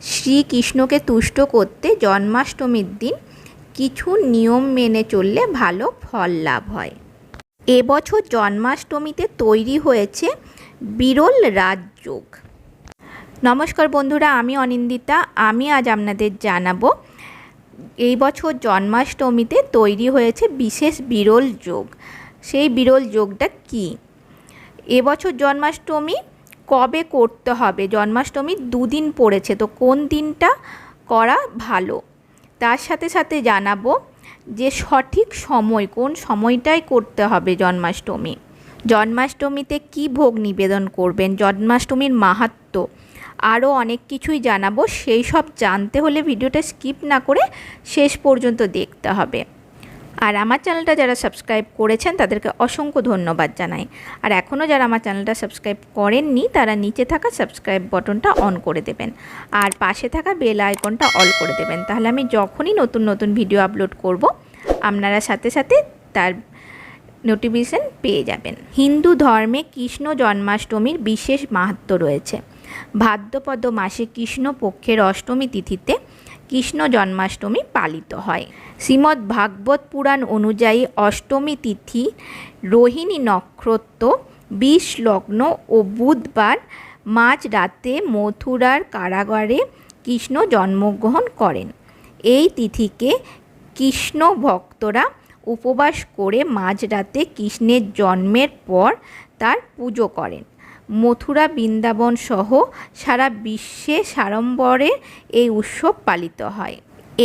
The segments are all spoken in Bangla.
শ্রীকৃষ্ণকে তুষ্ট করতে জন্মাষ্টমীর দিন কিছু নিয়ম মেনে চললে ভালো ফল লাভ হয়। এবছর জন্মাষ্টমীতে তৈরি হয়েছে বিরল রাজযোগ। নমস্কার বন্ধুরা, আমি অনিন্দিতা। আমি আজ আপনাদের জানাবো এই বছর জন্মাষ্টমীতে তৈরি হয়েছে বিশেষ বিরল যোগ। সেই বিরল যোগটা কী, এবছর জন্মাষ্টমী কবে করতে হবে, জন্মাষ্টমীর দুদিন পড়েছে, তো কোন দিনটা করা ভালো, তার সাথে সাথে জানাবো যে সঠিক সময় কোন সময়টাই করতে হবে জন্মাষ্টমী, জন্মাষ্টমীতে কী ভোগ নিবেদন করবেন, জন্মাষ্টমীর মাহাত্ম্য, আরও অনেক কিছুই জানাবো। সেই সব জানতে হলে ভিডিওটা স্কিপ না করে শেষ পর্যন্ত দেখতে হবে। আর আমার চ্যানেলটা যারা সাবস্ক্রাইব করেছেন তাদেরকে অসংখ্য ধন্যবাদ জানাই। আর এখনও যারা আমার চ্যানেলটা সাবস্ক্রাইব করেননি তারা নিচে থাকা সাবস্ক্রাইব বাটনটা অন করে দেবেন আর পাশে থাকা বেল আইকনটা অল করে দেবেন, তাহলে আমি যখনই নতুন নতুন ভিডিও আপলোড করব আপনারা সাথে সাথে তার নোটিফিকেশন পেয়ে যাবেন। হিন্দু ধর্মে কৃষ্ণ জন্মাষ্টমীর বিশেষ মাহাত্ম্য রয়েছে। ভাদ্রপদ মাসে কৃষ্ণপক্ষের অষ্টমী তিথিতে কৃষ্ণ জন্মাষ্টমী পালিত হয়। শ্রীমদ্ ভাগবত পুরাণ অনুযায়ী অষ্টমী তিথি রোহিণী নক্ষত্র 20 লগ্ন ও বুধবার মাঝরাতে মথুরার কারাগারে কৃষ্ণ জন্মগ্রহণ করেন। এই তিথিকে কৃষ্ণ ভক্তরা উপবাস করে মাঝরাতে কৃষ্ণের জন্মের পর তার পুজো করেন। মথুরা, বৃন্দাবন সহ সারা বিশ্বে সাড়ম্বরে এই উৎসব পালিত হয়।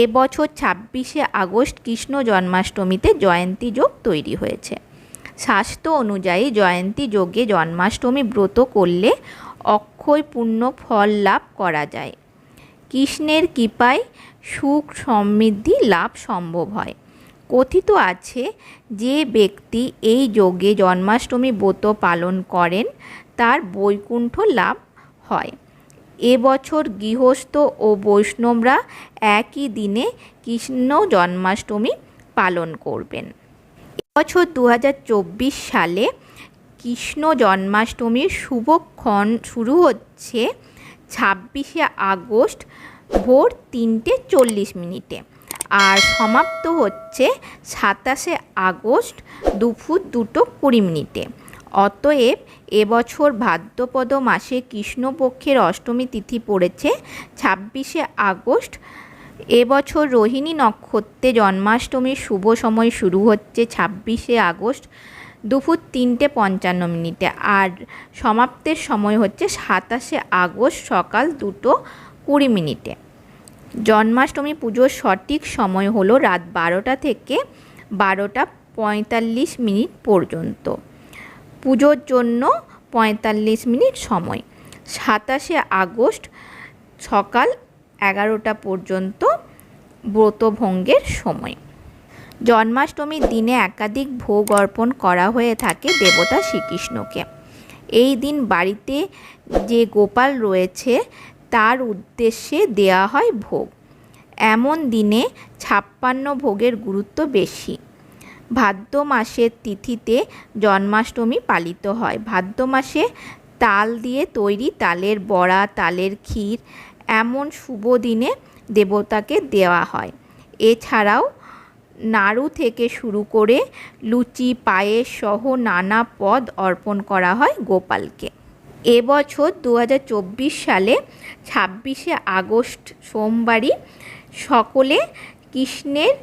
এবছর 26শে আগস্ট কৃষ্ণ জন্মাষ্টমীতে জয়ন্তী যোগ তৈরি হয়েছে। শাস্ত্র অনুযায়ী জয়ন্তী যোগে জন্মাষ্টমী ব্রত করলে অক্ষয় পূর্ণ ফল লাভ করা যায়। কৃষ্ণের কৃপায় সুখ সমৃদ্ধি লাভ সম্ভব হয়। কথিত আছে যে ব্যক্তি এই যোগে জন্মাষ্টমী ব্রত পালন করেন তার বৈকুণ্ঠ লাভ হয়। এবছর গৃহস্থ ও বৈষ্ণবরা একই দিনে কৃষ্ণ জন্মাষ্টমী পালন করবেন। এবছর 2024 সালে কৃষ্ণ জন্মাষ্টমীর শুভক্ষণ শুরু হচ্ছে 26শে আগস্ট ভোর 3:40 আর সমাপ্ত হচ্ছে 27শে আগস্ট দুপুর 2:20। অতএব এবছর ভাদ্রপদ মাসে কৃষ্ণপক্ষের অষ্টমী তিথি পড়েছে 26শে আগস্ট। এবছর রোহিণী নক্ষত্রে জন্মাষ্টমীর শুভ সময় শুরু হচ্ছে 26শে আগস্ট দুপুর 3:55 আর সমাপ্তের সময় হচ্ছে 27শে আগস্ট সকাল 2:20। জন্মাষ্টমী পুজোর সঠিক সময় হলো রাত 12টা থেকে 12:45 পর্যন্ত। পুজোর জন্য 45 মিনিট সময়। 27শে আগস্ট সকাল 11টা পর্যন্ত ব্রতভঙ্গের সময়। জন্মাষ্টমীর দিনে একাধিক ভোগ অর্পণ করা হয়ে থাকে দেবতা শ্রীকৃষ্ণকে। এই দিন বাড়িতে যে গোপাল রয়েছে তার উদ্দেশ্যে দেয়া হয় ভোগ। এমন দিনে 56 ভোগের গুরুত্ব বেশি। ভাদ্র মাসের তিথিতে জন্মাষ্টমী পালিত হয়। ভাদ্র মাসে তাল দিয়ে তৈরি তালের বড়া, তালের ক্ষীর এমন শুভ দিনে দেবতাকে দেওয়া হয়। এছাড়াও নাড়ু থেকে শুরু করে লুচি, পায়েস সহ নানা পদ অর্পণ করা হয় গোপালকে। এবছর 2024 সালে 26শে আগস্ট সোমবারই সকলে কৃষ্ণের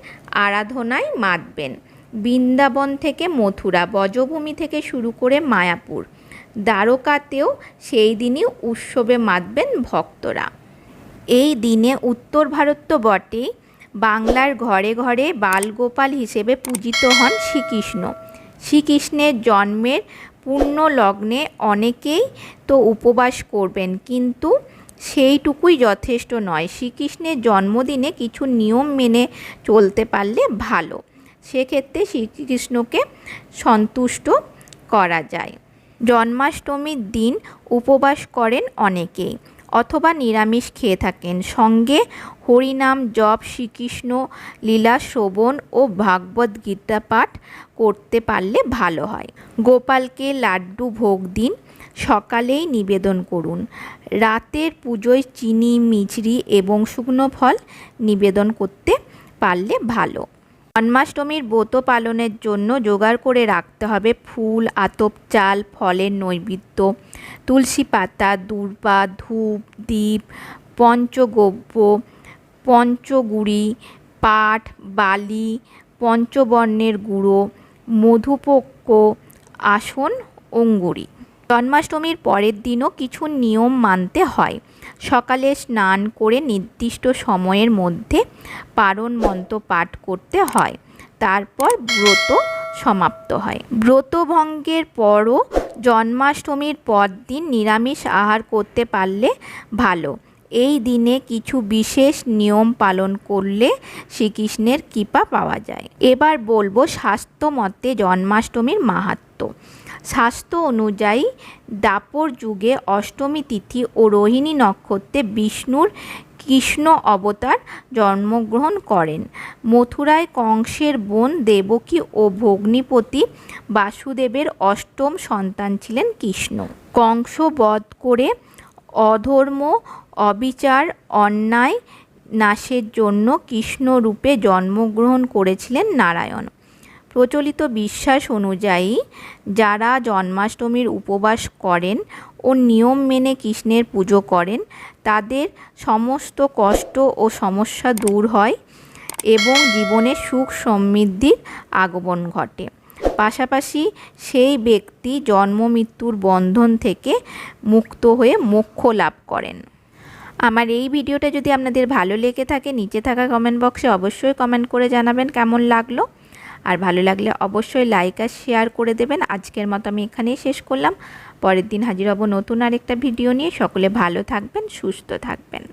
আরাধনায় মাতবেন। বৃন্দাবন থেকে মথুরা, ব্রজভূমি থেকে শুরু করে মায়াপুর, দ্বারকাতেও সেই দিনই উৎসবে মাতবেন ভক্তরা। এই দিনে উত্তর ভারত তো বটেই, বাংলার ঘরে ঘরে বালগোপাল হিসেবে পূজিত হন শ্রীকৃষ্ণ। শ্রীকৃষ্ণের জন্মের পূর্ণ লগ্নে অনেকেই তো উপবাস করবেন, কিন্তু সেইটুকুই যথেষ্ট নয়। শ্রীকৃষ্ণের জন্মদিনে কিছু নিয়ম মেনে চলতে পারলে ভালো, সেক্ষেত্রে শ্রীকৃষ্ণকে সন্তুষ্ট করা যায়। জন্মাষ্টমীর দিন উপবাস করেন অনেকেই অথবা নিরামিষ খেয়ে থাকেন। সঙ্গে হরিনাম জপ, শ্রীকৃষ্ণ লীলা শ্রবণ ও ভাগবত গীতা পাঠ করতে পারলে ভালো হয়। গোপালকে লাড্ডু ভোগ দিন। সকালেই নিবেদন করুন। রাতের পুজোয় চিনি, মিছরি এবং শুকনো ফল নিবেদন করতে পারলে ভালো। জন্মাষ্টমীর ব্রত পালনের জন্য জোগাড় করে রাখতে হবে ফুল, আতপ চাল, ফলের নৈবেদ্য, তুলসী পাতা, দূর্বা, ধূপ, দীপ, পঞ্চগব্য, পঞ্চগুড়ি, পাট, বালি, পঞ্চবর্ণের গুঁড়ো, মধুপক্ষ, আসন, অঙ্গুরি। জন্মাষ্টমীর পরের দিনও কিছু নিয়ম মানতে হয়। সকালে স্নান করে নির্দিষ্ট সময়ের মধ্যে পারণ মন্ত্র পাঠ করতে হয়, তারপর ব্রত সমাপ্ত হয়। ব্রতভঙ্গের পরও জন্মাষ্টমীর পরদিন নিরামিষ আহার করতে পারলে ভালো। এই দিনে কিছু বিশেষ নিয়ম পালন করলে শ্রীকৃষ্ণের কৃপা পাওয়া যায়। এবার বলবো শাস্ত্র মতে জন্মাষ্টমীর মাহাত্ম্য। শাস্ত্র অনুযায়ী দ্বাপর যুগে অষ্টমী তিথি ও রোহিণী নক্ষত্রে বিষ্ণুর কৃষ্ণ অবতার জন্মগ্রহণ করেন। মথুরায় কংসের বোন দেবকী ও ভগ্নিপতি বাসুদেবের অষ্টম সন্তান ছিলেন কৃষ্ণ। কংস বধ করে অধর্ম, অবিচার, অন্যায় নাশের জন্য কৃষ্ণ রূপে জন্মগ্রহণ করেছিলেন নারায়ণ। প্রচলিত বিশ্বাস অনুযায়ী যারা জন্মাষ্টমীর উপবাস করেন ও নিয়ম মেনে কৃষ্ণের পুজো করেন তাদের সমস্ত কষ্ট ও সমস্যা দূর হয় এবং জীবনে সুখ সমৃদ্ধির আগমন ঘটে। পাশাপাশি সেই ব্যক্তি জন্ম মৃত্যুর বন্ধন থেকে মুক্ত হয়ে মোক্ষ লাভ করেন। আমার এই ভিডিওটা যদি আপনাদের ভালো লেগে থাকে নিচে থাকা কমেন্ট বক্সে অবশ্যই কমেন্ট করে জানাবেন কেমন লাগলো। আর ভালো লাগলে অবশ্যই লাইক আর শেয়ার করে দেবেন। আজকের মতো আমি এখানেই শেষ করলাম। পরের দিন হাজির হব নতুন আরেকটা ভিডিও নিয়ে। সকলে ভালো থাকবেন, সুস্থ থাকবেন।